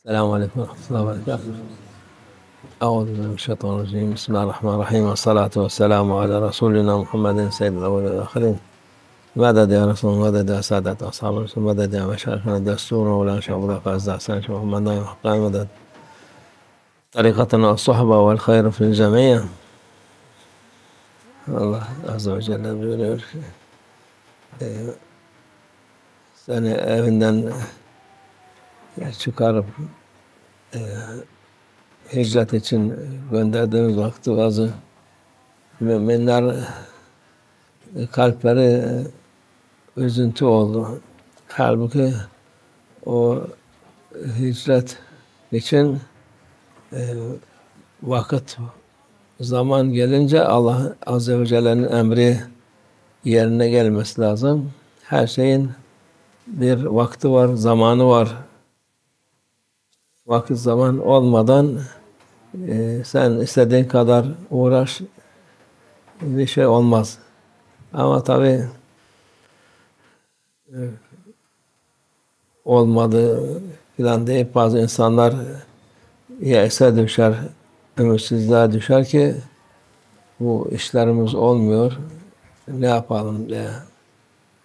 السلام عليكم ورحمة الله وبركاته. أعوذ بالله من الشيطان الرجيم. بسم الله الرحمن الرحيم، والصلاة والسلام على رسولنا محمد سيد الأولين والآخرين. مدد يا رسول الله، مدد يا سادة أصحاب الرسول، مدد يا مشايخنا الدستور ولا شيخ فاز حسين شيخ محمد نايم حقائق، مدد طريقتنا الصحبة والخير في الجميع. Allah Azze ve Celle buyuruyor ki seni evinden çıkarıp hicret için gönderdiğimiz vakti bazı müminler kalpleri üzüntü oldu. Halbuki o hicret için vakit, zaman gelince Allah Azze ve Celle'nin emri yerine gelmesi lazım. Her şeyin bir vakti var, zamanı var. Vakit zaman olmadan sen istediğin kadar uğraş, bir şey olmaz. Ama tabii olmadı filan deyip bazı insanlar yese düşer, ümitsizliğe düşer ki bu işlerimiz olmuyor, ne yapalım diye.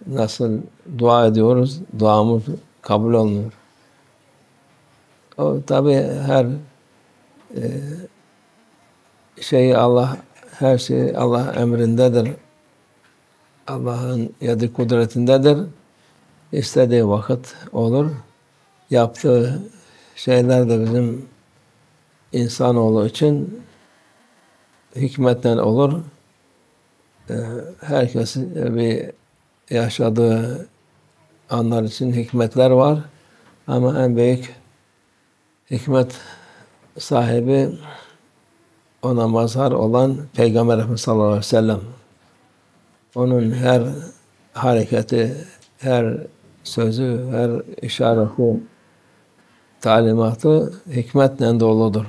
Nasıl dua ediyoruz, duamız kabul olmuyor. O tabii her her şey Allah emrindedir. Allah'ın yedi kudretindedir. İstediği vakit olur. Yaptığı şeyler de bizim insanoğlu için hikmetten olur. Herkesin bir yaşadığı anlar için hikmetler var. Ama en büyük hikmet sahibi, ona mazhar olan Peygamber Efendimiz sallallahu aleyhi ve sellem. Onun her hareketi, her sözü, her işareti, talimatı hikmetle doludur.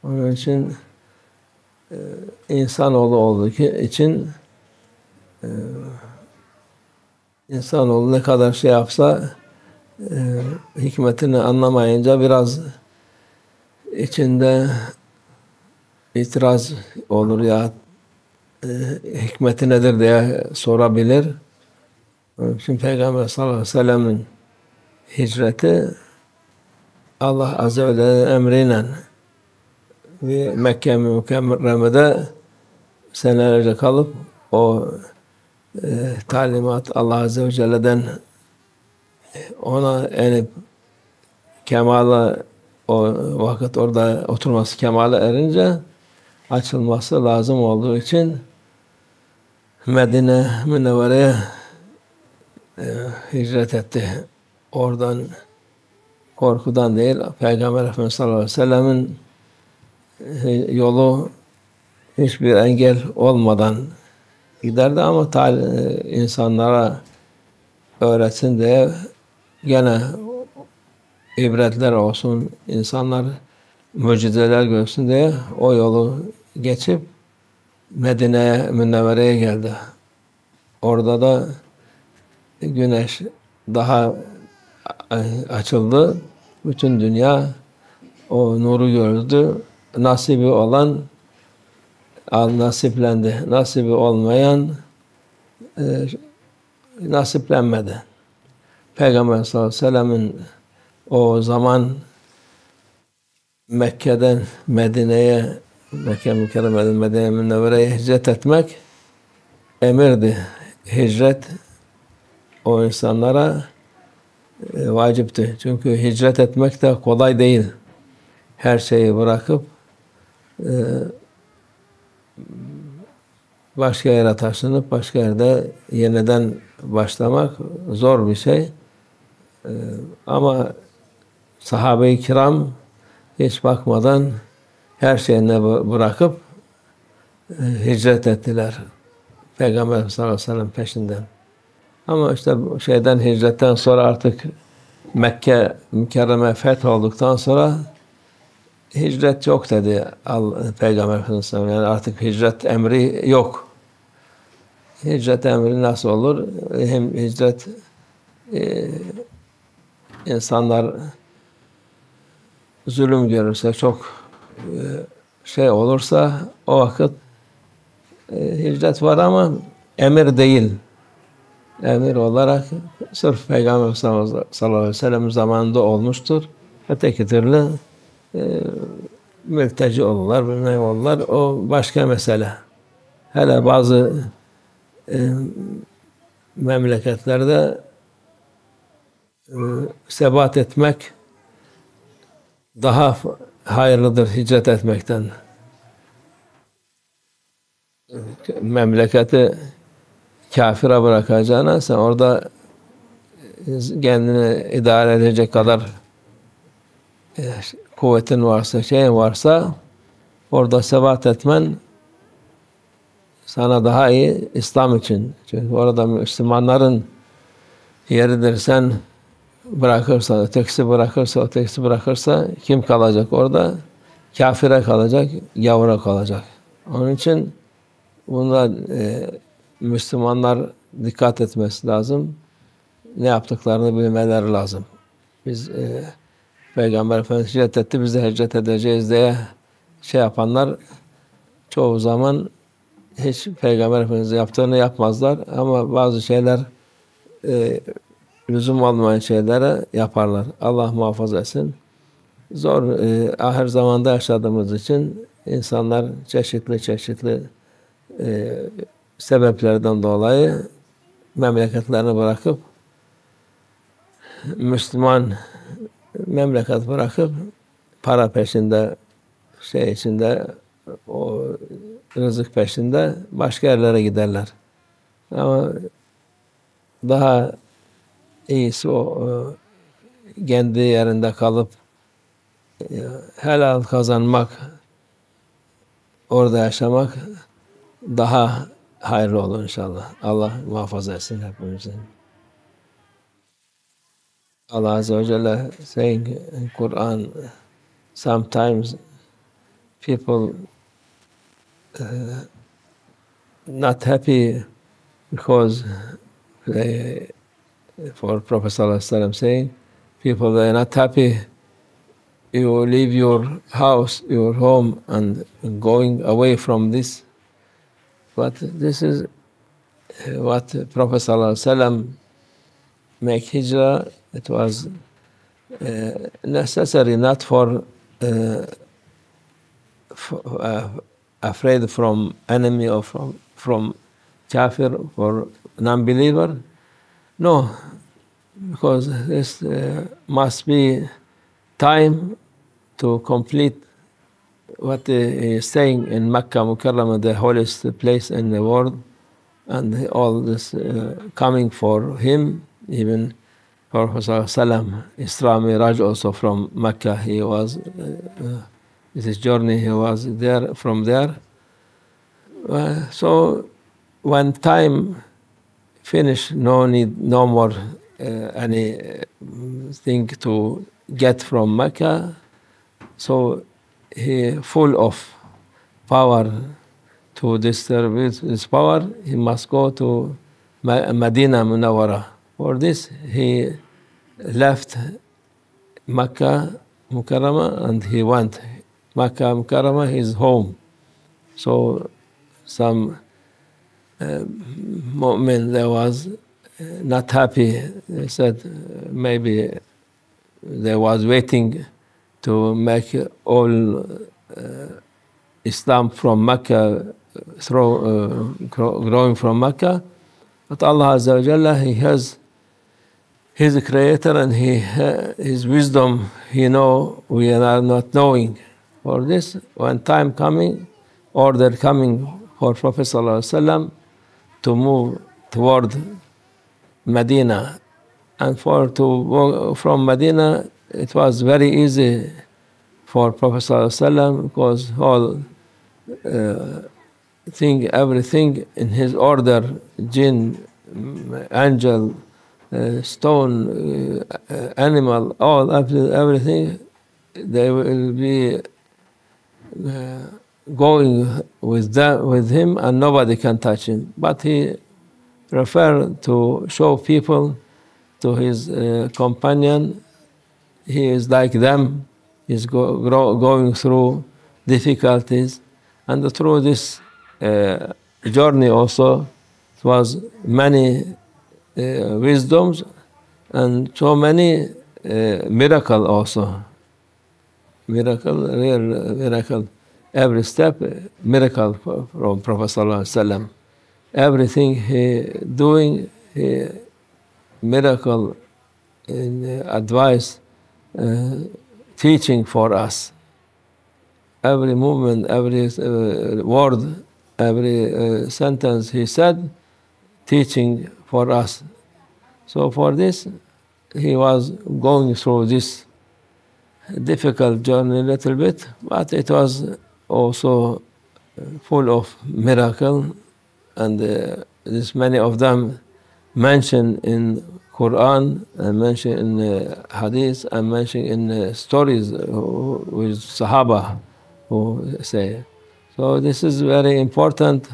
Onun için insanoğlu olduğu için insanoğlu ne kadar şey yapsa hikmetini anlamayınca biraz içinde itiraz olur ya hikmeti nedir diye sorabilir. Onun için Peygamber sallallahu aleyhi ve sellem'in hicreti Allah Azze ve Celle'nin emriyle ve Mekke Mükerreme'de senelerce kalıp o talimat Allah Azze ve Celle'den ona inip kemale, o vakit orada oturması kemale erince açılması lazım olduğu için Medine Münevvere'ye hicret etti. Oradan korkudan değil, Peygamber Efendimiz sallallahu aleyhi ve sellem'in yolu hiçbir engel olmadan giderdi ama insanlara öğretsin diye gene ibretler olsun, insanlar mucizeler görsün diye o yolu geçip Medine Münevvere'ye geldi. Orada da güneş daha açıldı. Bütün dünya o nuru gördü. Nasibi olan nasiplendi. Nasibi olmayan nasiplenmedi. Peygamber sallallahu aleyhi ve sellem'in o zaman Mekke'den Medine'ye, Mekke Mükerreme'den Medine Münevvere'ye hicret etmek emirdi. Hicret o insanlara vacipti. Çünkü hicret etmek de kolay değil. Her şeyi bırakıp başka yere taşınıp başka yerde yeniden başlamak zor bir şey. Ama sahabe-i kiram hiç bakmadan her şeyini bırakıp hicret ettiler. Peygamber sallallahu aleyhi ve sellem peşinden. Ama işte hicretten sonra artık Mekke Mükerreme fetholduktan sonra hicret yok dedi Peygamber Efendimiz sallallahu aleyhi ve sellem. Yani artık hicret emri yok. Hicret emri nasıl olur? Hem hicret insanlar zulüm görürse, çok şey olursa o vakit hicret var ama emir değil. Emir olarak sırf Peygamber sallallahu aleyhi ve sellem zamanında olmuştur. Öteki türlü mülteci olurlar, bilmem olurlar. O başka mesele. Hele bazı memleketlerde sebat etmek daha hayırlıdır hicret etmekten. Memleketi kafire bırakacağına sen orada kendini idare edecek kadar kuvvetin varsa, şeyin varsa orada sebat etmen sana daha iyi İslam için. Çünkü orada Müslümanların yeridir. Sen bırakırsan, ötekisi bırakırsa kim kalacak orada? Kafire kalacak, gavura kalacak. Onun için bunda Müslümanlar dikkat etmesi lazım. Ne yaptıklarını bilmeleri lazım. Biz Peygamber Efendimiz hicret etti, biz de hicret edeceğiz diye şey yapanlar çoğu zaman hiç Peygamber Efendimiz'in yaptığını yapmazlar ama bazı şeyler lüzum olmayan şeylere yaparlar. Allah muhafaza etsin. Zor, ahir zamanda yaşadığımız için insanlar çeşitli sebeplerden dolayı memleketlerini bırakıp Müslüman memleket bırakıp para peşinde, şey içinde, o rızık peşinde başka yerlere giderler. Ama daha iyisi o kendi yerinde kalıp helal kazanmak, orada yaşamak daha hayırlı olur inşallah. Allah muhafaza etsin hepimizin. Allah Azze ve Celle saying in Quran, sometimes people not happy because they, for Prophet Sallallahu Alaihi Wasallam saying, people they are not happy. You leave your house, your home, and going away from this. But this is what Prophet Sallallahu Alaihi Wasallam make hijrah. It was necessary, not for afraid from enemy or from kafir or non-believer. No, because this must be time to complete what he is saying in Makkah Mukarramah, the holiest place in the world, and all this coming for him, even Prophet ﷺ, Isra Miraj also from Mecca, he was, this journey, he was there, from there. So when time finished, no need, no more any thing to get from Mecca, so he full of power to distribute his power, he must go to Medina Munawwara. For this, he left Makkah Mukarramah and he went. Makkah Mukarramah, his home. So some mu'min there was not happy. They said maybe they was waiting to make all Islam from Makkah, growing from Makkah. But Allah Azza wa Jalla, He has He's the creator and His wisdom, He know we are not knowing. For this, when time coming, order coming for Prophet Sallallahu Alaihi Wasallam to move toward Medina. And to walk from Medina, it was very easy for Prophet Sallallahu Alaihi Wasallam because all everything in his order, jinn, angel, stone, animal, all everything, they will be going with him, and nobody can touch him. But he preferred to show people, to his companion, he is like them, He's going through difficulties. And through this journey also, it was many wisdoms and so many miracle also. Miracle, real miracle. Every step, miracle from Prophet Sallallahu Alaihi Wasallam. Everything he doing, miracle in advice, teaching for us. Every movement, every word, every sentence he said, teaching for us. So for this, he was going through this difficult journey a little bit, but it was also full of miracle, and there's many of them mentioned in Quran, and mentioned in Hadith, and mentioned in stories with Sahaba who say. So this is very important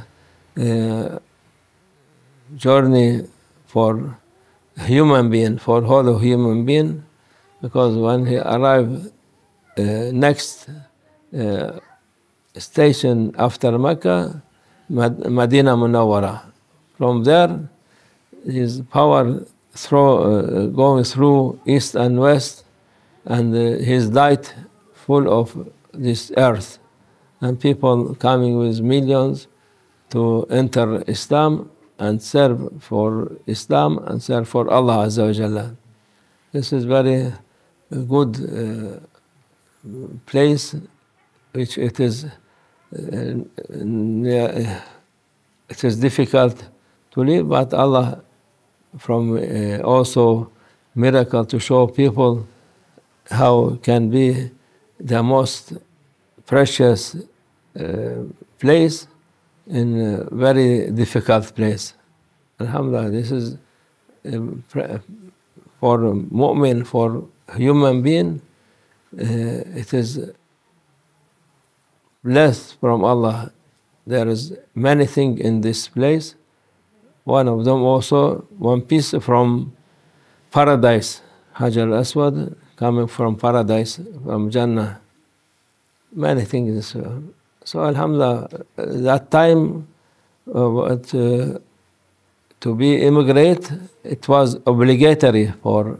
journey for human being, for whole human being, because when he arrived next station after Mecca, Medina Munawwara. From there, his power going through east and west, and his light full of this earth, and people coming with millions to enter Islam and serve for Islam and serve for Allah Azza wa Jalla. This is very good place, which it is difficult to live, but Allah from also miracle to show people how can be the most precious place in a very difficult place. Alhamdulillah, this is for mu'min, for human being, it is blessed from Allah. There is many things in this place. One of them also, one piece from paradise, Hajar al-Aswad, coming from paradise, from Jannah. Many things. So Alhamdulillah, that time to be immigrate, it was obligatory for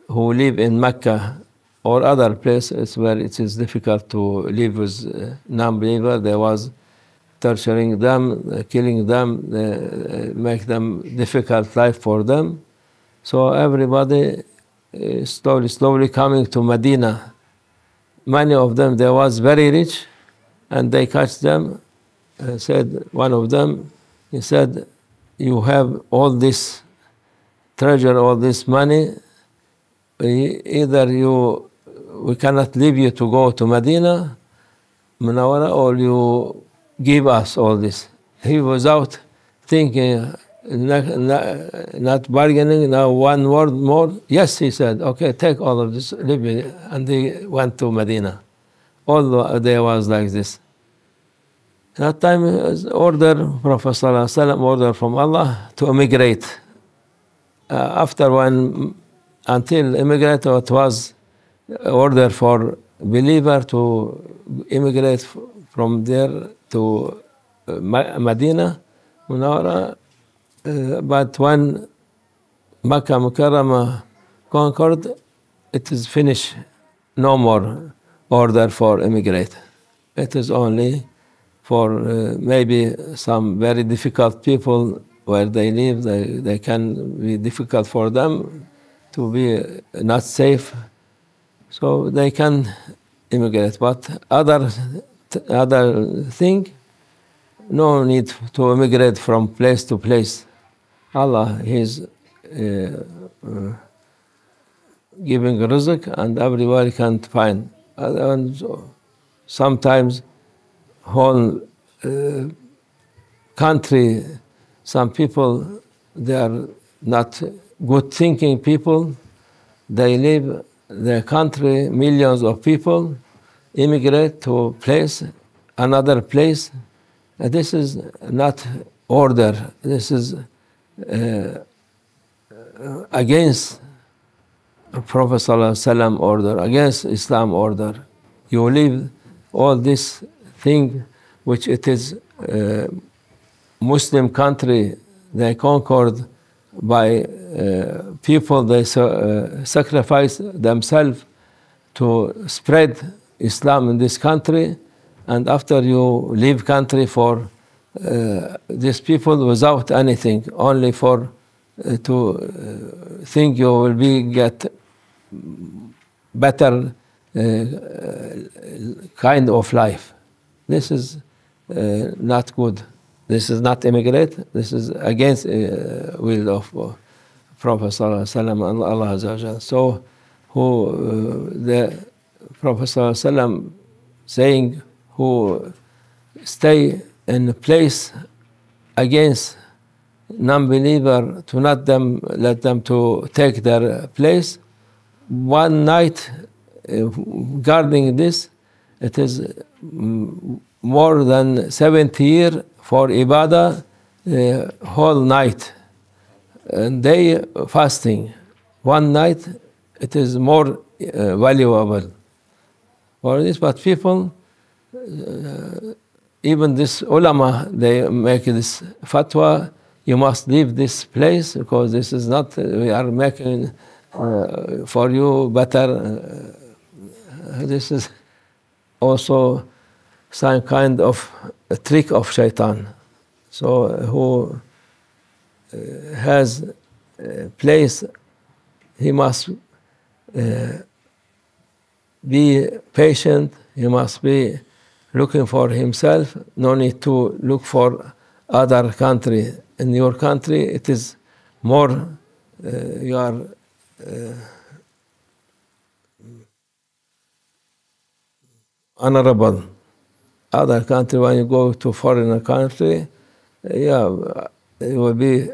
who live in Mecca or other places where it is difficult to live with non-believer. There was torturing them, killing them, make them difficult life for them. So everybody slowly coming to Medina. Many of them, they was very rich, and they catch them, said, one of them, he said, you have all this treasure, all this money, either we cannot leave you to go to Medina Munawwara, or you give us all this. He was out thinking, not bargaining, now one word more. Yes, he said, okay, take all of this, leave me. And they went to Medina. All day was like this. That time order, Prophet Sallallahu Alaihi Wasallam order from Allah to immigrate. After one, until immigrate, it was order for believer to immigrate from there to Medina Munawwara. But when Makkah Mukarramah conquered, it is finished. No more order for immigrate. It is only for maybe some very difficult people where they live. They can be difficult for them to be not safe, so they can immigrate. But other thing, no need to immigrate from place to place. Allah is giving rizq, and everywhere can find. And sometimes whole country, some people, they are not good thinking people. They leave their country, millions of people immigrate to place, another place. This is not order. This is against Prophet ﷺ order, against Islam order. You leave all this thing which it is Muslim country, they conquered by people, they sacrifice themselves to spread Islam in this country, and after you leave country for these people without anything, only for to think you will get better kind of life. This is not good. This is not immigrate. This is against will of Prophet Sallallahu Alaihi Wasallam and Allah Azza wa Jalla. So, the Prophet Sallallahu Alaihi Wasallam saying, who stay in a place against non-believer, to not let them to take their place. One night guarding this, it is more than 70 years for ibadah, whole night and day fasting. One night, it is more valuable for this. But people, even this ulama, they make this fatwa, you must leave this place because this is not, we are making for you better. This is also some kind of a trick of shaitan. So who has a place, he must be patient, he must be looking for himself, no need to look for other country. In your country, it is more, you are honorable. Other country, when you go to foreign country, yeah, you will be,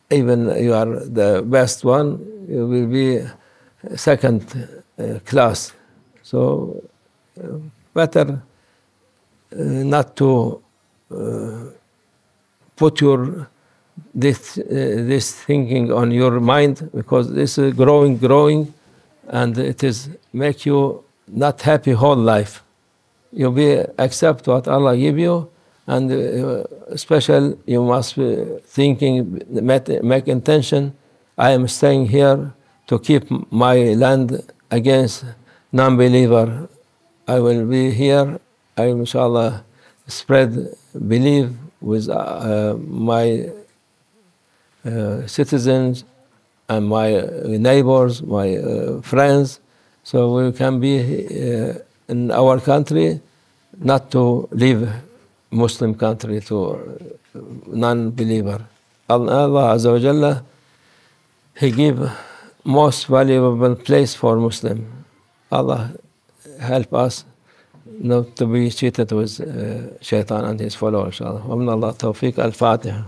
even you are the best one, you will be second class. So better not to put your this thinking on your mind, because this is growing, and it is make you not happy whole life. You be accept what Allah give you, and special you must be thinking, make intention. I am staying here to keep my land against non-believer. I will be here. I will, inshallah, spread belief with my citizens and my neighbors, my friends, so we can be in our country, not to leave Muslim country to non-believer. Allah Azza wa Jalla, He give most valuable place for Muslim. Allah help us not to be cheated with shaitan and his followers. Inshallah. Wa min Allah tawfiq. Al-Fatiha.